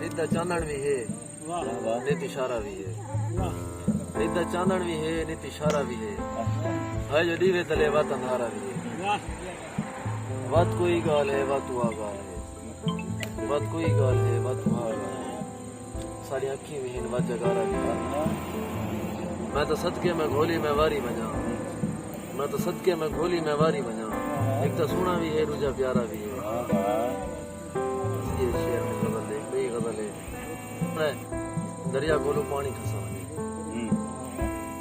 ادھا چاندن بھی ہے نیت اشارہ بھی ہے ادھا چاندن بھی ہے نیت اشارہ بھی ہے ہے جو دیوے تلے وات اندھارا بھی ہے وات کوئی گال ہے وات ہوا گال ہے وات کوئی گال ہے وات ہوا گال ہے ساری اکھی بھی ہیں وات جگارا بھی ہے میں تو صدقے میں گھولی میں واری بجا میں تو صدقے میں گھولی میں واری بجا ایک تو سونا بھی ہے دوجا پیارا بھی ہے یہ شعر میں غزل ہے بئی غزل ہے دریا کولو پانی کھسا ونے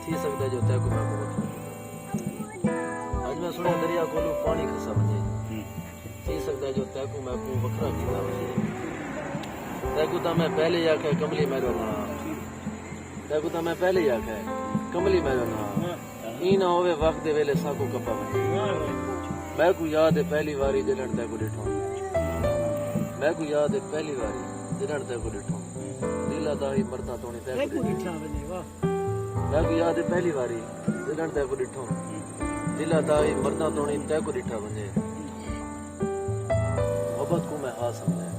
تھی سکتا جو تے کو میں کو وکھرا اج میں سنیا دریا کولو پانی کھسا ونے تھی سکتا جو تے کو میں کو وکھرا کیتا ونے تے کو تا میں پہلے ہی آکھیا کملی میرو نا تے کو تا میں پہلے ہی آکھیا کملی میرو نا ای نہ ہوے وقت دے ویلے ساکو کپا ونے میں کو یاد ہے پہلی واری جڑن تے کو ڈٹھو میں کو یاد ہے پہلی واری جڑن تے کو ڈٹھو دلا دا ہی مردا تونی تے کو ڈٹھا میں کو یاد ہے پہلی واری جڑن تے کو ڈٹھو دلا دا ہی مردا تونی تے کو ڈٹھا ونجے محبت کو میں ہا سمجھے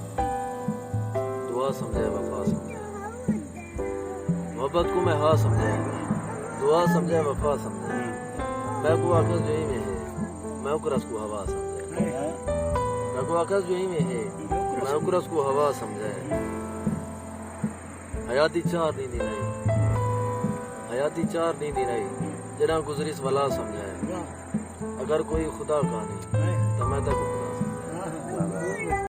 دعا سمجھے وفا سمجھے محبت کو میں ہا سمجھے دعا سمجھے وفا سمجھے میں کو آکس جو ہی میں ہے میں اکرس کو ہوا سمجھے میں کو آکس جو ہی میں ہے میں اکرس کو ہوا سمجھے حیاتی چار نیندی رہی حیاتی چار نیندی رہی جڑا گزریس ولا سمجھے اگر کوئی خدا کہانی تو میں تک